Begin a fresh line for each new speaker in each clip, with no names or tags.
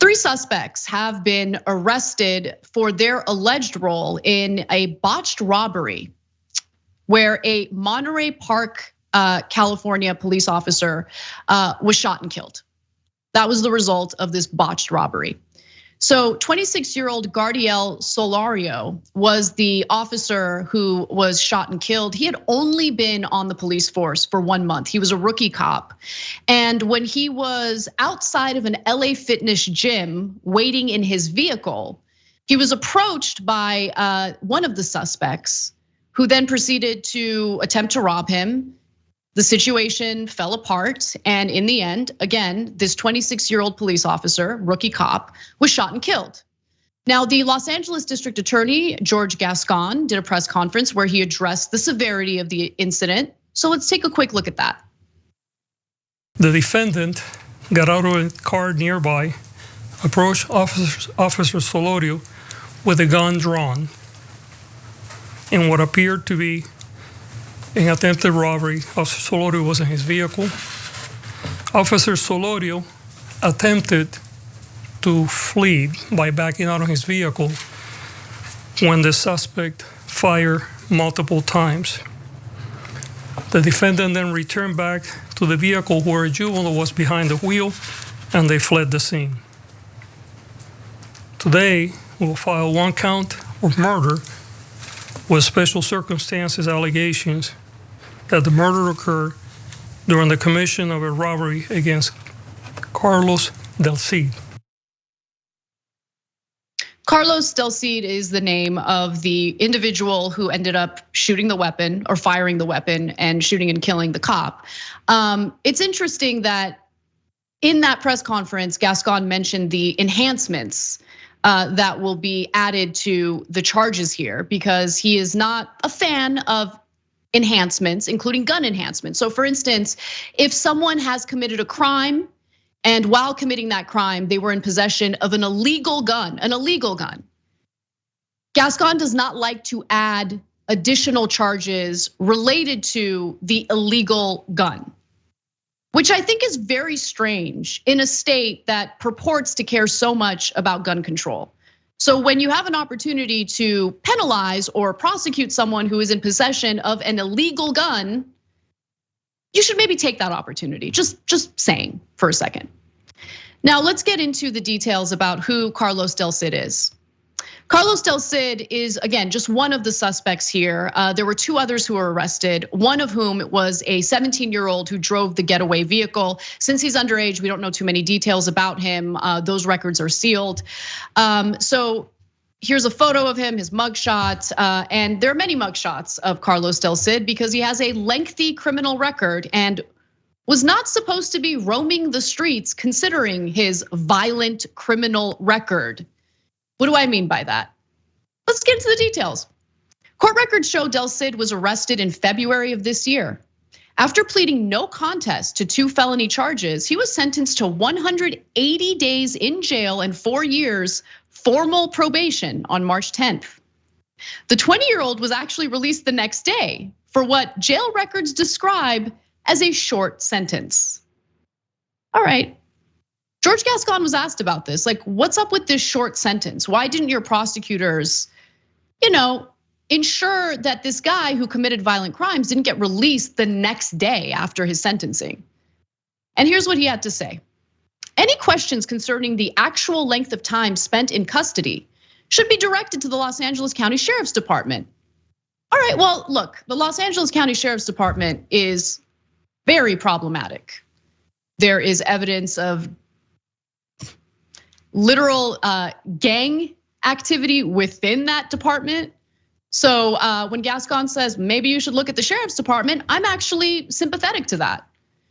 Three suspects have been arrested for their alleged role in a botched robbery where a Monterey Park, California police officer was shot and killed. That was the result of this botched robbery. So 26-year-old Gardiel Solorio was the officer who was shot and killed. He had only been on the police force for 1 month. He was a rookie cop. And when he was outside of an LA Fitness gym waiting in his vehicle, he was approached by one of the suspects who then proceeded to attempt to rob him. The situation fell apart, and in the end, again, this 26-year-old police officer, rookie cop, was shot and killed. Now, the Los Angeles District Attorney, George Gascon, did a press conference where he addressed the severity of the incident. So let's take a quick look at that.
The defendant got out of a car nearby, approached Officer Solorio with a gun drawn in what appeared to be an attempted robbery. Officer Solorio was in his vehicle. Officer Solorio attempted to flee by backing out of his vehicle when the suspect fired multiple times. The defendant then returned back to the vehicle where a juvenile was behind the wheel, and they fled the scene. Today, we'll file one count of murder with special circumstances allegations that the murder occurred during the commission of a robbery against Carlos Delcid.
Carlos Delcid is the name of the individual who ended up shooting the weapon or firing the weapon and shooting and killing the cop. It's interesting that in that press conference, Gascon mentioned the enhancements that will be added to the charges here because he is not a fan of enhancements, including gun enhancements. So for instance, if someone has committed a crime and while committing that crime, they were in possession of an illegal gun, Gascon does not like to add additional charges related to the illegal gun, which I think is very strange in a state that purports to care so much about gun control. So when you have an opportunity to penalize or prosecute someone who is in possession of an illegal gun, you should maybe take that opportunity, just saying for a second. Now let's get into the details about who Carlos Delcid is. Carlos Delcid is, again, just one of the suspects here. There were two others who were arrested, one of whom was a 17-year-old who drove the getaway vehicle. Since he's underage, we don't know too many details about him. Those records are sealed. So here's a photo of him, his mugshot, and there are many mugshots of Carlos Delcid because he has a lengthy criminal record and was not supposed to be roaming the streets considering his violent criminal record. What do I mean by that? Let's get into the details. Court records show Delcid was arrested in February of this year. After pleading no contest to 2 felony charges, he was sentenced to 180 days in jail and 4 years formal probation on March 10th. The 20-year-old was actually released the next day for what jail records describe as a short sentence. All right. George Gascon was asked about this, like, what's up with this short sentence? Why didn't your prosecutors, ensure that this guy who committed violent crimes didn't get released the next day after his sentencing? And here's what he had to say. Any questions concerning the actual length of time spent in custody should be directed to the Los Angeles County Sheriff's Department. All right, well, look, the Los Angeles County Sheriff's Department is very problematic. There is evidence of literal gang activity within that department. So when Gascon says maybe you should look at the Sheriff's Department, I'm actually sympathetic to that.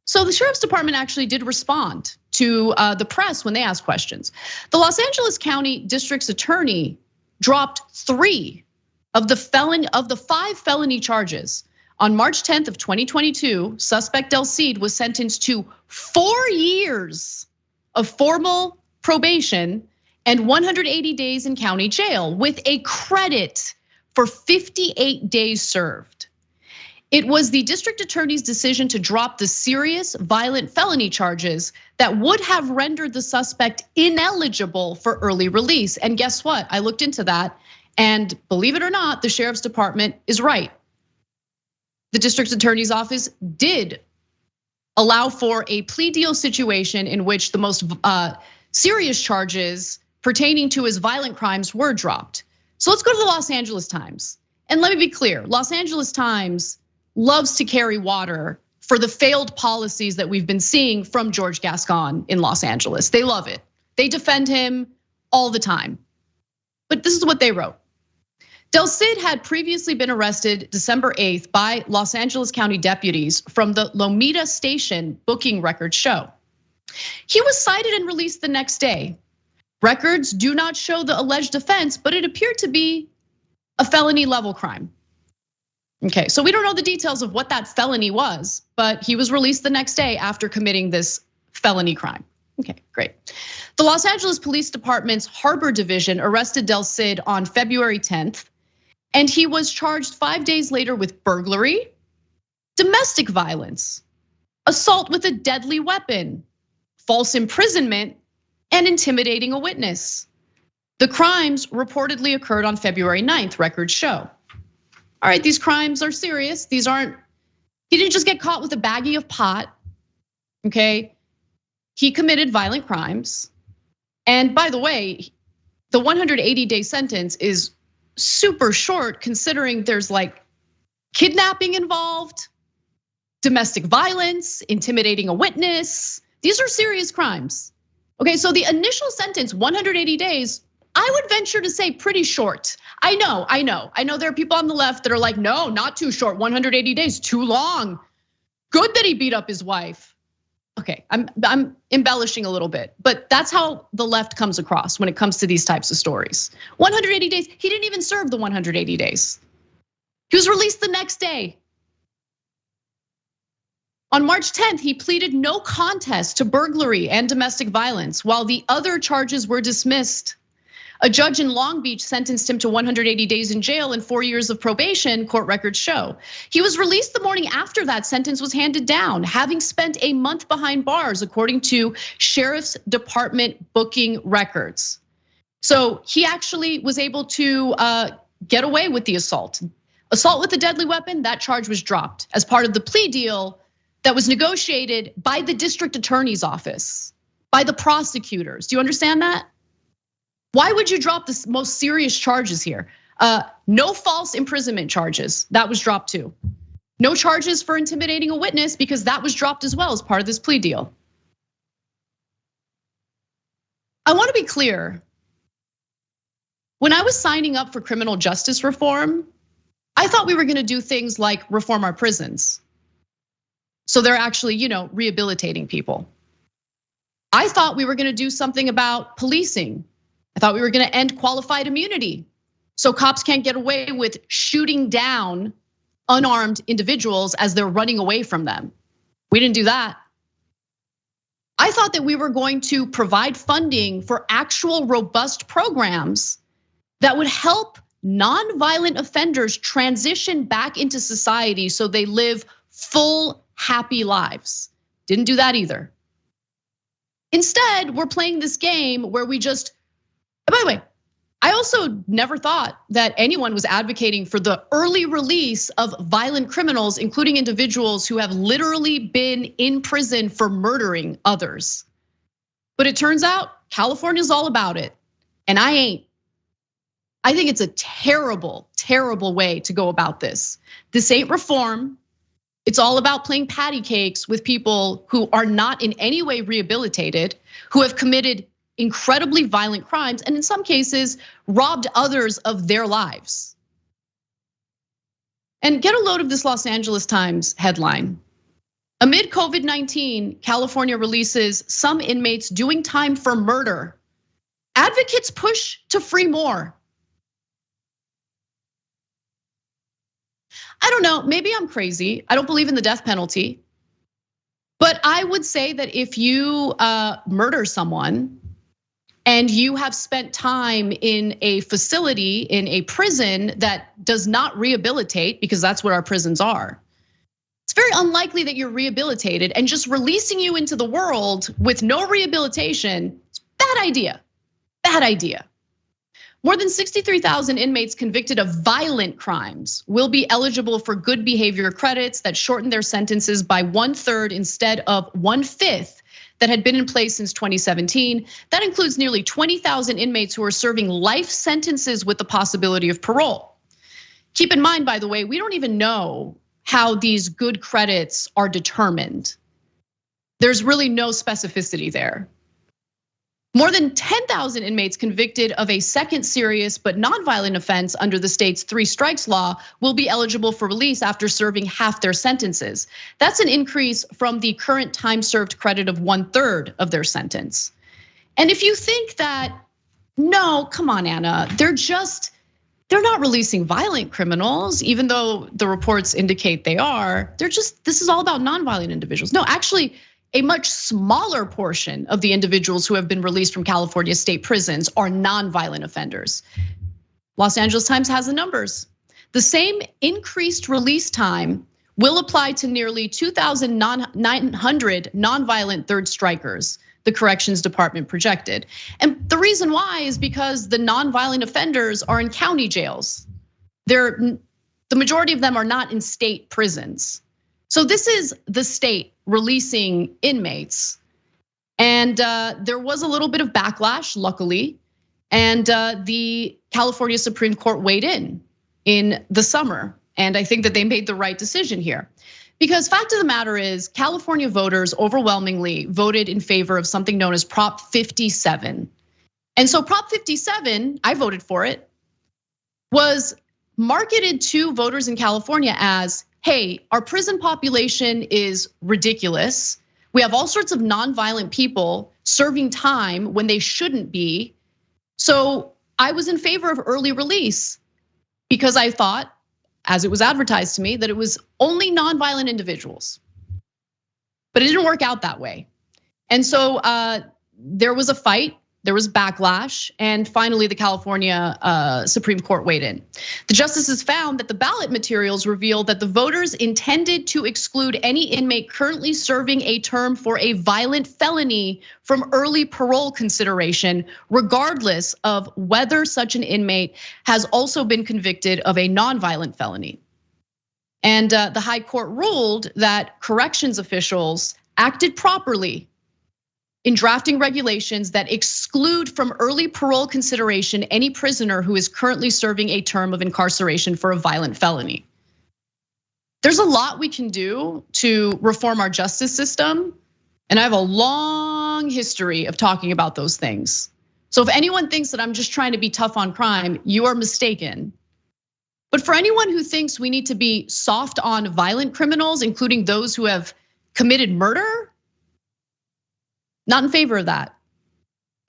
So the Sheriff's Department actually did respond to the press when they asked questions. The Los Angeles County District's attorney dropped 3 of the 5 felony charges. On March 10th of 2022, suspect Delcid was sentenced to 4 years of formal probation and 180 days in county jail with a credit for 58 days served. It was the district attorney's decision to drop the serious violent felony charges that would have rendered the suspect ineligible for early release. And guess what? I looked into that, and believe it or not, the sheriff's department is right. The district attorney's office did allow for a plea deal situation in which the most serious charges pertaining to his violent crimes were dropped. So let's go to the Los Angeles Times. And let me be clear, Los Angeles Times loves to carry water for the failed policies that we've been seeing from George Gascon in Los Angeles. They love it. They defend him all the time. But this is what they wrote. Delcid had previously been arrested December 8th by Los Angeles County deputies from the Lomita Station booking records show. He was cited and released the next day. Records do not show the alleged offense, but it appeared to be a felony level crime. Okay, so we don't know the details of what that felony was, but he was released the next day after committing this felony crime. Okay, great. The Los Angeles Police Department's Harbor Division arrested Delcid on February 10th, and he was charged 5 days later with burglary, domestic violence, assault with a deadly weapon, false imprisonment, and intimidating a witness. The crimes reportedly occurred on February 9th, records show. All right, these crimes are serious. He didn't just get caught with a baggie of pot, okay? He committed violent crimes. And by the way, the 180-day sentence is super short considering there's like kidnapping involved, domestic violence, intimidating a witness. These are serious crimes. Okay, so the initial sentence, 180 days, I would venture to say pretty short. I know there are people on the left that are like, no, not too short, 180 days, too long. Good that he beat up his wife. Okay, I'm embellishing a little bit, but that's how the left comes across when it comes to these types of stories. 180 days, he didn't even serve the 180 days. He was released the next day. On March 10th, he pleaded no contest to burglary and domestic violence while the other charges were dismissed. A judge in Long Beach sentenced him to 180 days in jail and 4 years of probation, court records show. He was released the morning after that sentence was handed down, having spent a month behind bars, according to Sheriff's Department booking records. So he actually was able to get away with the assault. Assault with a deadly weapon, that charge was dropped as part of the plea deal that was negotiated by the district attorney's office, by the prosecutors. Do you understand that? Why would you drop the most serious charges here? No false imprisonment charges, that was dropped too. No charges for intimidating a witness because that was dropped as well as part of this plea deal. I wanna be clear. When I was signing up for criminal justice reform, I thought we were gonna do things like reform our prisons. So they're actually, rehabilitating people. I thought we were gonna do something about policing. I thought we were gonna end qualified immunity. So cops can't get away with shooting down unarmed individuals as they're running away from them. We didn't do that. I thought that we were going to provide funding for actual robust programs that would help non-violent offenders transition back into society so they live full, happy lives. Didn't do that either. Instead, we're playing this game where we just, by the way, I also never thought that anyone was advocating for the early release of violent criminals, including individuals who have literally been in prison for murdering others. But it turns out California's all about it, and I ain't. I think it's a terrible, terrible way to go about this. This ain't reform. It's all about playing patty cakes with people who are not in any way rehabilitated, who have committed incredibly violent crimes, and in some cases, robbed others of their lives. And get a load of this Los Angeles Times headline. Amid COVID-19, California releases some inmates doing time for murder. Advocates push to free more. I don't know, maybe I'm crazy. I don't believe in the death penalty. But I would say that if you murder someone and you have spent time in a facility, in a prison that does not rehabilitate, because that's what our prisons are, It's very unlikely that you're rehabilitated, and just releasing you into the world with no rehabilitation, it's a bad idea, bad idea. More than 63,000 inmates convicted of violent crimes will be eligible for good behavior credits that shorten their sentences by 1/3 instead of 1/5 that had been in place since 2017. That includes nearly 20,000 inmates who are serving life sentences with the possibility of parole. Keep in mind, by the way, we don't even know how these good credits are determined. There's really no specificity there. More than 10,000 inmates convicted of a second serious but nonviolent offense under the state's 3 strikes law will be eligible for release after serving half their sentences. That's an increase from the current time served credit of 1/3 of their sentence. And if you think that, no, come on, Anna, they're not releasing violent criminals, even though the reports indicate they are. This is all about nonviolent individuals. No, actually, a much smaller portion of the individuals who have been released from California state prisons are nonviolent offenders. Los Angeles Times has the numbers. The same increased release time will apply to nearly 2,900 nonviolent third strikers, the corrections department projected. And the reason why is because the nonviolent offenders are in county jails. The majority of them are not in state prisons. So this is the state releasing inmates. And there was a little bit of backlash, luckily. And the California Supreme Court weighed in the summer. And I think that they made the right decision here. Because fact of the matter is, California voters overwhelmingly voted in favor of something known as Prop 57. And so Prop 57, I voted for it, was marketed to voters in California as, hey, our prison population is ridiculous. We have all sorts of nonviolent people serving time when they shouldn't be. So I was in favor of early release because I thought, as it was advertised to me, that it was only nonviolent individuals. But it didn't work out that way. And so there was a fight, there was backlash, and finally the California Supreme Court weighed in. The justices found that the ballot materials revealed that the voters intended to exclude any inmate currently serving a term for a violent felony from early parole consideration, regardless of whether such an inmate has also been convicted of a nonviolent felony. And the high court ruled that corrections officials acted properly in drafting regulations that exclude from early parole consideration any prisoner who is currently serving a term of incarceration for a violent felony. There's a lot we can do to reform our justice system, and I have a long history of talking about those things. So if anyone thinks that I'm just trying to be tough on crime, you are mistaken. But for anyone who thinks we need to be soft on violent criminals, including those who have committed murder, not in favor of that.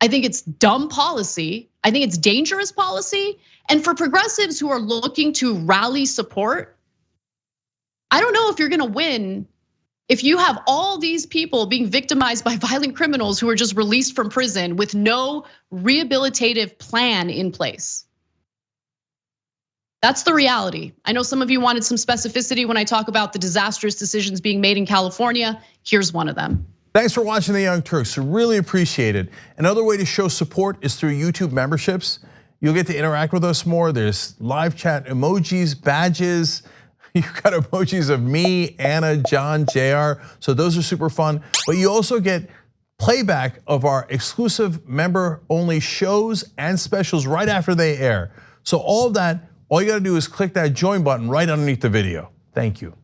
I think it's dumb policy. I think it's dangerous policy. And for progressives who are looking to rally support, I don't know if you're gonna win if you have all these people being victimized by violent criminals who are just released from prison with no rehabilitative plan in place. That's the reality. I know some of you wanted some specificity when I talk about the disastrous decisions being made in California. Here's one of them.
Thanks for watching The Young Turks, really appreciate it. Another way to show support is through YouTube memberships. You'll get to interact with us more. There's live chat emojis, badges. You've got emojis of me, Anna, John, JR. So those are super fun. But you also get playback of our exclusive member-only shows and specials right after they air. So all of that, all you gotta do is click that join button right underneath the video. Thank you.